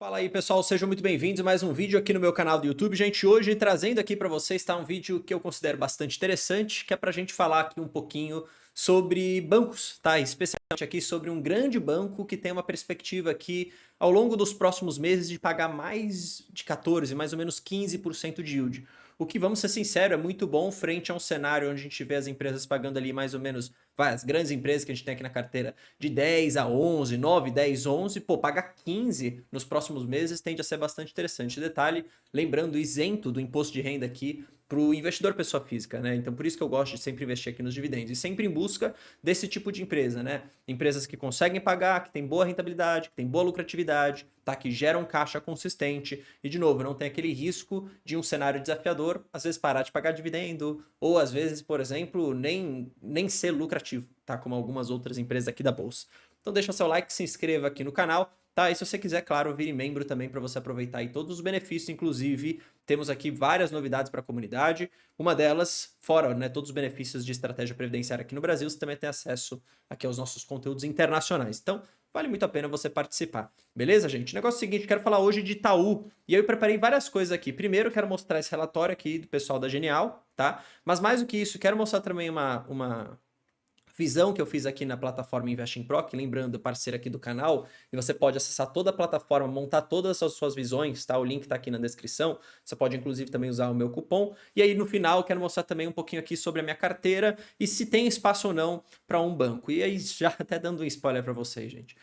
Fala aí pessoal, sejam muito bem-vindos a mais um vídeo aqui no meu canal do YouTube. Gente, hoje trazendo aqui para vocês um vídeo que eu considero bastante interessante, que é para a gente falar aqui um pouquinho sobre bancos, tá? Especialmente aqui sobre um grande banco que tem uma perspectiva aqui ao longo dos próximos meses de pagar mais de 14, mais ou menos 15% de yield. O que, vamos ser sinceros, é muito bom frente a um cenário onde a gente vê as empresas pagando ali mais ou menos, as grandes empresas que a gente tem aqui na carteira, de 10 a 11, 9, 10, 11, pô, pagar 15 nos próximos meses tende a ser bastante interessante. Detalhe, lembrando, isento do imposto de renda aqui para o investidor pessoa física, né? Então por isso que eu gosto de sempre investir aqui nos dividendos e sempre em busca desse tipo de empresa, né? Empresas que conseguem pagar, que têm boa rentabilidade, que têm boa lucratividade, tá? Que geram caixa consistente e, de novo, não tem aquele risco de um cenário desafiador, às vezes parar de pagar dividendo ou às vezes, por exemplo, nem ser lucrativo, tá? Como algumas outras empresas aqui da bolsa. Então deixa seu like, se inscreva aqui no canal, tá? E se você quiser, claro, vire membro também para você aproveitar aí todos os benefícios, inclusive temos aqui várias novidades para a comunidade. Uma delas, fora, né, todos os benefícios de estratégia previdenciária aqui no Brasil, você também tem acesso aqui aos nossos conteúdos internacionais. Então, vale muito a pena você participar. Beleza, gente? O negócio é o seguinte, quero falar hoje de Itaú. E eu preparei várias coisas aqui. Primeiro, quero mostrar esse relatório aqui do pessoal da Genial, tá? Mas mais do que isso, quero mostrar também uma visão que eu fiz aqui na plataforma Investing Pro, que lembrando, parceira aqui do canal, e você pode acessar toda a plataforma, montar todas as suas visões, tá? O link tá aqui na descrição, você pode inclusive também usar o meu cupom, e aí no final eu quero mostrar também um pouquinho aqui sobre a minha carteira e se tem espaço ou não para um banco. E aí já até dando um spoiler para vocês, gente.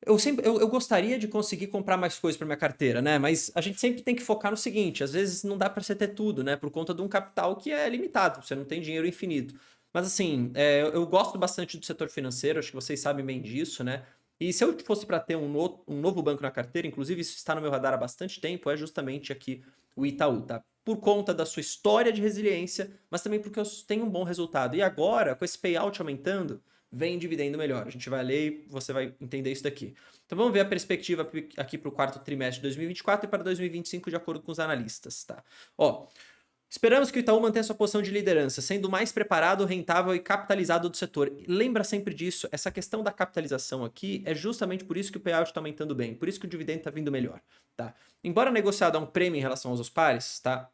Eu gostaria de conseguir comprar mais coisas para minha carteira, né? Mas a gente sempre tem que focar no seguinte: às vezes não dá para você ter tudo, né? Por conta de um capital que é limitado, você não tem dinheiro infinito. Mas assim, eu gosto bastante do setor financeiro, acho que vocês sabem bem disso, né? E se eu fosse para ter um novo banco na carteira, inclusive isso está no meu radar há bastante tempo, é justamente aqui o Itaú, tá? Por conta da sua história de resiliência, mas também porque eu tenho um bom resultado. E agora, com esse payout aumentando, vem dividendo melhor. A gente vai ler e você vai entender isso daqui. Então vamos ver a perspectiva aqui para o quarto trimestre de 2024 e para 2025 de acordo com os analistas, tá? Ó, esperamos que o Itaú mantenha sua posição de liderança, sendo mais preparado, rentável e capitalizado do setor. Lembra sempre disso, essa questão da capitalização aqui é justamente por isso que o payout está aumentando bem, por isso que o dividendo está vindo melhor, tá? Embora negociado a um prêmio em relação aos pares, tá?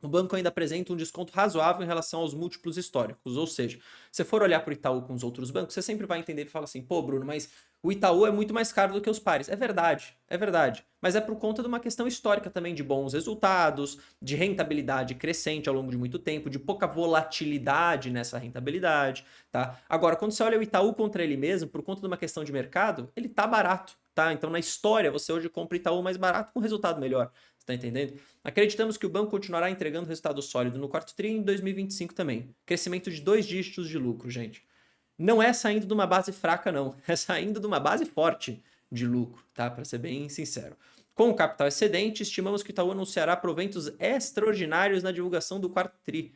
O banco ainda apresenta um desconto razoável em relação aos múltiplos históricos. Ou seja, se você for olhar para o Itaú com os outros bancos, você sempre vai entender e falar assim: pô, Bruno, mas o Itaú é muito mais caro do que os pares. É verdade, é verdade. Mas é por conta de uma questão histórica também de bons resultados, de rentabilidade crescente ao longo de muito tempo, de pouca volatilidade nessa rentabilidade, tá? Agora, quando você olha o Itaú contra ele mesmo, por conta de uma questão de mercado, ele tá barato, tá? Então, na história, você hoje compra Itaú mais barato com resultado melhor. Tá entendendo? Acreditamos que o banco continuará entregando resultado sólido no quarto tri em 2025 também. Crescimento de 2 dígitos de lucro, gente. Não é saindo de uma base fraca, não. É saindo de uma base forte de lucro, tá? Para ser bem sincero. Com o capital excedente, estimamos que o Itaú anunciará proventos extraordinários na divulgação do quarto tri,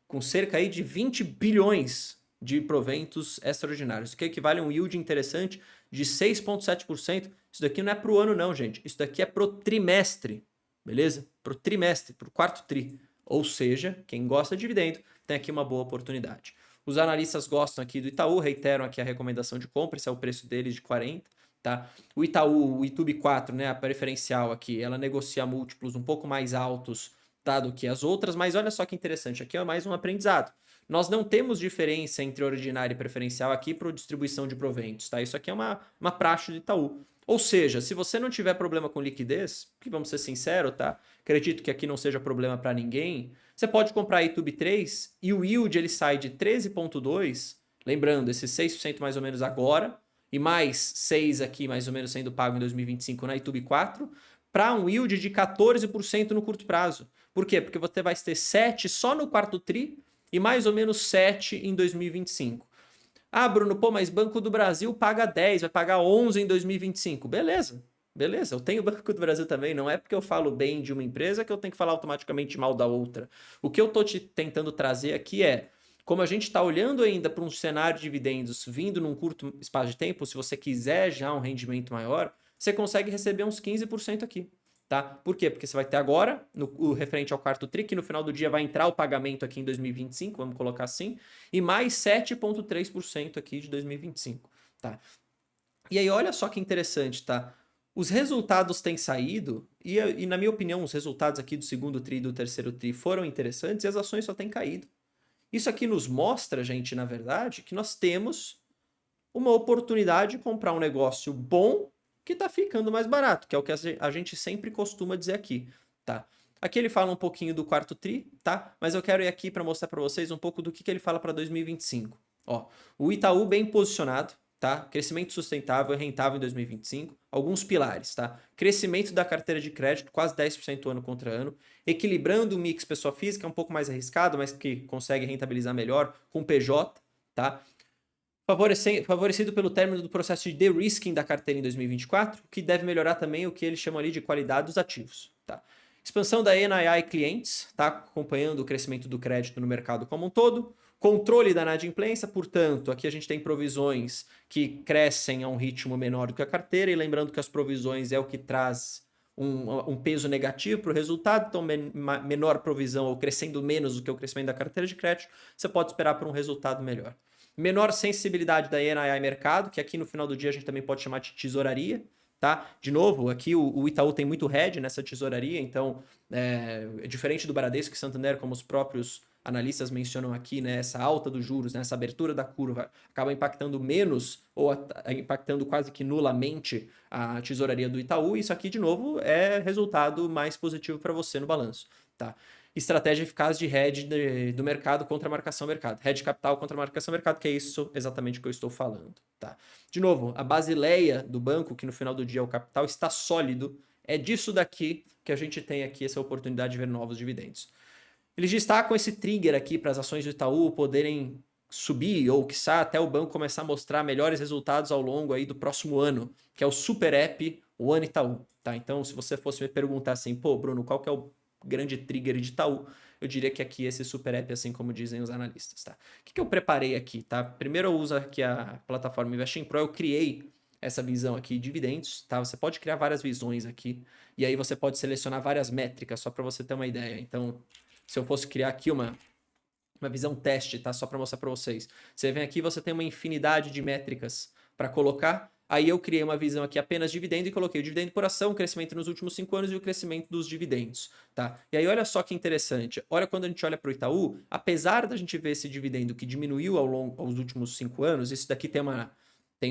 com cerca aí de 20 bilhões de proventos extraordinários, o que equivale a um yield interessante de 6,7%. Isso daqui não é para o ano não, gente. Isso daqui é pro trimestre. Beleza? Para o trimestre, para o quarto tri. Ou seja, quem gosta de dividendo tem aqui uma boa oportunidade. Os analistas gostam aqui do Itaú, reiteram aqui a recomendação de compra, esse é o preço deles de 40, tá? O Itaú, o Itube 4, né, a preferencial aqui, ela negocia múltiplos um pouco mais altos, tá, do que as outras, mas olha só que interessante, aqui é mais um aprendizado. Nós não temos diferença entre ordinário e preferencial aqui para distribuição de proventos, tá? Isso aqui é uma praxe do Itaú. Ou seja, se você não tiver problema com liquidez, que vamos ser sinceros, tá? Acredito que aqui não seja problema para ninguém. Você pode comprar YouTube 3 e o yield ele sai de 13,2, lembrando, esses 6% mais ou menos agora, e mais 6 aqui mais ou menos sendo pago em 2025 na YouTube 4, para um yield de 14% no curto prazo. Por quê? Porque você vai ter 7 só no quarto tri e mais ou menos 7 em 2025. Ah, Bruno, pô, mas Banco do Brasil paga 10, vai pagar 11 em 2025. Beleza, beleza. Eu tenho Banco do Brasil também. Não é porque eu falo bem de uma empresa que eu tenho que falar automaticamente mal da outra. O que eu tô te tentando trazer aqui é, como a gente está olhando ainda para um cenário de dividendos vindo num curto espaço de tempo, se você quiser já um rendimento maior, você consegue receber uns 15% aqui. Tá? Por quê? Porque você vai ter agora, o referente ao quarto tri, que no final do dia vai entrar o pagamento aqui em 2025, vamos colocar assim, e mais 7,3% aqui de 2025, tá? E aí olha só que interessante, tá? Os resultados têm saído, e na minha opinião, os resultados aqui do segundo TRI e do terceiro TRI foram interessantes e as ações só têm caído. Isso aqui nos mostra, gente, na verdade, que nós temos uma oportunidade de comprar um negócio bom que está ficando mais barato, que é o que a gente sempre costuma dizer aqui, tá? Aqui ele fala um pouquinho do quarto TRI, tá? Mas eu quero ir aqui para mostrar para vocês um pouco do que ele fala para 2025. Ó, o Itaú bem posicionado, tá? Crescimento sustentável e rentável em 2025. Alguns pilares, tá? Crescimento da carteira de crédito, quase 10% ano contra ano. Equilibrando o mix pessoa física, um pouco mais arriscado, mas que consegue rentabilizar melhor, com PJ, tá? Favorecido pelo término do processo de de-risking da carteira em 2024, que deve melhorar também o que eles chamam ali de qualidade dos ativos, tá? Expansão da NII clientes, tá? Acompanhando o crescimento do crédito no mercado como um todo. Controle da inadimplência, portanto, aqui a gente tem provisões que crescem a um ritmo menor do que a carteira, e lembrando que as provisões é o que traz um peso negativo para o resultado, então menor provisão ou crescendo menos do que o crescimento da carteira de crédito, você pode esperar por um resultado melhor. Menor sensibilidade da NII mercado, que aqui no final do dia a gente também pode chamar de tesouraria, tá? De novo, aqui o Itaú tem muito hedge nessa tesouraria, então é diferente do Bradesco e Santander, como os próprios analistas mencionam aqui, né, essa alta dos juros, né, essa abertura da curva acaba impactando menos ou impactando quase que nulamente a tesouraria do Itaú. Isso aqui, de novo, é resultado mais positivo para você no balanço, tá? Estratégia eficaz de hedge do mercado contra a marcação mercado. Hedge capital contra a marcação mercado, que é isso exatamente que eu estou falando, tá? De novo, a basileia do banco, que no final do dia é o capital, está sólido. É disso daqui que a gente tem aqui essa oportunidade de ver novos dividendos. Eles destacam esse trigger aqui para as ações do Itaú poderem subir, ou quiçá até o banco começar a mostrar melhores resultados ao longo aí do próximo ano, que é o Super App One Itaú, tá? Então, se você fosse me perguntar assim, pô, Bruno, qual que é o grande trigger de Itaú? Eu diria que aqui esse Super App, assim como dizem os analistas, tá? O que eu preparei aqui, tá? Primeiro eu uso aqui a plataforma Investing Pro, eu criei essa visão aqui de dividendos, tá? Você pode criar várias visões aqui, e aí você pode selecionar várias métricas, só para você ter uma ideia. Então, se eu fosse criar aqui uma visão teste, tá? Só para mostrar para vocês. Você vem aqui, você tem uma infinidade de métricas para colocar. Aí eu criei uma visão aqui apenas dividendo e coloquei o dividendo por ação, o crescimento nos últimos 5 anos e o crescimento dos dividendos, tá? E aí olha só que interessante. Olha quando a gente olha para o Itaú, apesar da gente ver esse dividendo que diminuiu aos últimos 5 anos, isso daqui tem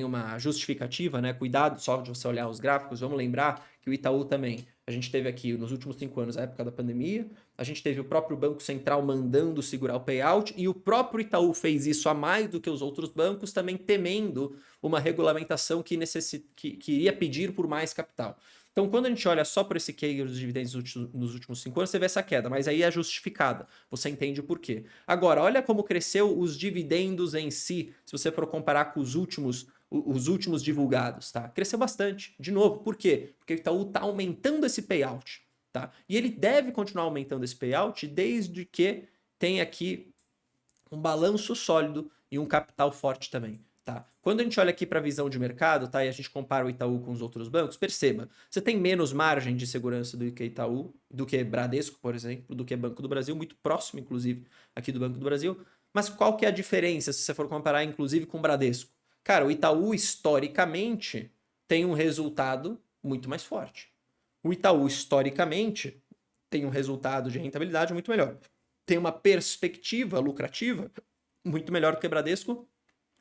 uma justificativa, né? Cuidado só de você olhar os gráficos. Vamos lembrar que o Itaú também, a gente teve aqui nos últimos 5 anos a época da pandemia, a gente teve o próprio Banco Central mandando segurar o payout, e o próprio Itaú fez isso a mais do que os outros bancos, também temendo uma regulamentação que iria pedir por mais capital. Então, quando a gente olha só por esse CAGR dos dividendos nos últimos 5 anos, você vê essa queda, mas aí é justificada. Você entende o porquê. Agora, olha como cresceu os dividendos em si, se você for comparar com os últimos divulgados, tá? Cresceu bastante. De novo, por quê? Porque o Itaú está aumentando esse payout, tá? E ele deve continuar aumentando esse payout desde que tenha aqui um balanço sólido e um capital forte também. Tá? Quando a gente olha aqui para a visão de mercado, tá? E a gente compara o Itaú com os outros bancos, perceba, você tem menos margem de segurança do que Itaú, do que Bradesco, por exemplo, do que Banco do Brasil, muito próximo, inclusive, aqui do Banco do Brasil. Mas qual que é a diferença se você for comparar, inclusive, com o Bradesco? Cara, o Itaú, historicamente, tem um resultado muito mais forte. O Itaú, historicamente, tem um resultado de rentabilidade muito melhor. Tem uma perspectiva lucrativa muito melhor do que o Bradesco,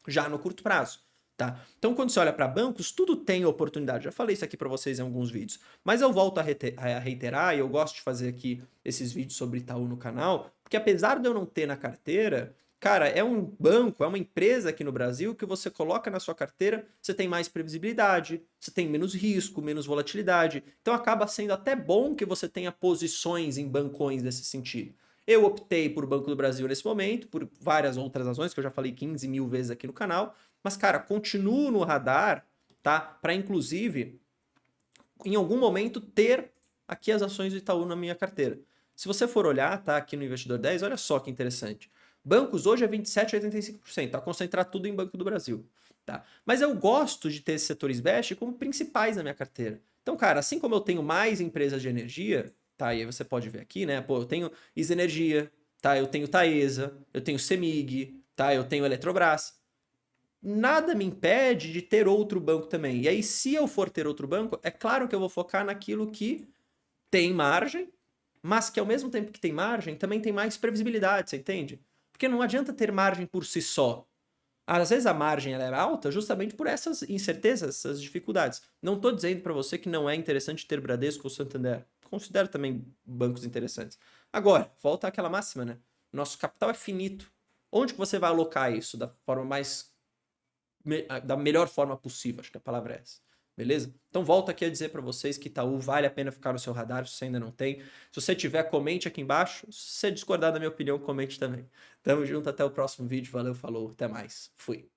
já no curto prazo, tá? Então, quando você olha para bancos, tudo tem oportunidade. Já falei isso aqui para vocês em alguns vídeos, mas eu volto a reiterar, e eu gosto de fazer aqui esses vídeos sobre Itaú no canal, porque apesar de eu não ter na carteira, cara, é um banco, é uma empresa aqui no Brasil que você coloca na sua carteira, você tem mais previsibilidade, você tem menos risco, menos volatilidade. Então, acaba sendo até bom que você tenha posições em bancões nesse sentido. Eu optei por Banco do Brasil nesse momento, por várias outras ações que eu já falei 15 mil vezes aqui no canal, mas, cara, continuo no radar, tá? Para, inclusive, em algum momento, ter aqui as ações do Itaú na minha carteira. Se você for olhar, tá? Aqui no Investidor 10, olha só que interessante. Bancos hoje é 27,85%, tá? Concentrar tudo em Banco do Brasil, tá? Mas eu gosto de ter esses setores best como principais na minha carteira. Então, cara, assim como eu tenho mais empresas de energia, tá? E aí você pode ver aqui, né? Pô, eu tenho Isa Energia, tá? Eu tenho Taesa, eu tenho Semig, tá? Eu tenho Eletrobras. nada me impede de ter outro banco também. E aí, se eu for ter outro banco, é claro que eu vou focar naquilo que tem margem, mas que ao mesmo tempo que tem margem, também tem mais previsibilidade, você entende? Porque não adianta ter margem por si só. Às vezes a margem ela é alta justamente por essas incertezas, essas dificuldades. Não estou dizendo para você que não é interessante ter Bradesco ou Santander. Considero também bancos interessantes. Agora, volta àquela máxima, né? Nosso capital é finito. Onde que você vai alocar isso da forma da melhor forma possível? Acho que a palavra é essa. Beleza? Então volto aqui a dizer para vocês que Itaú vale a pena ficar no seu radar se você ainda não tem. Se você tiver, comente aqui embaixo. Se você discordar da minha opinião, comente também. Tamo junto, até o próximo vídeo. Valeu, falou, até mais. Fui.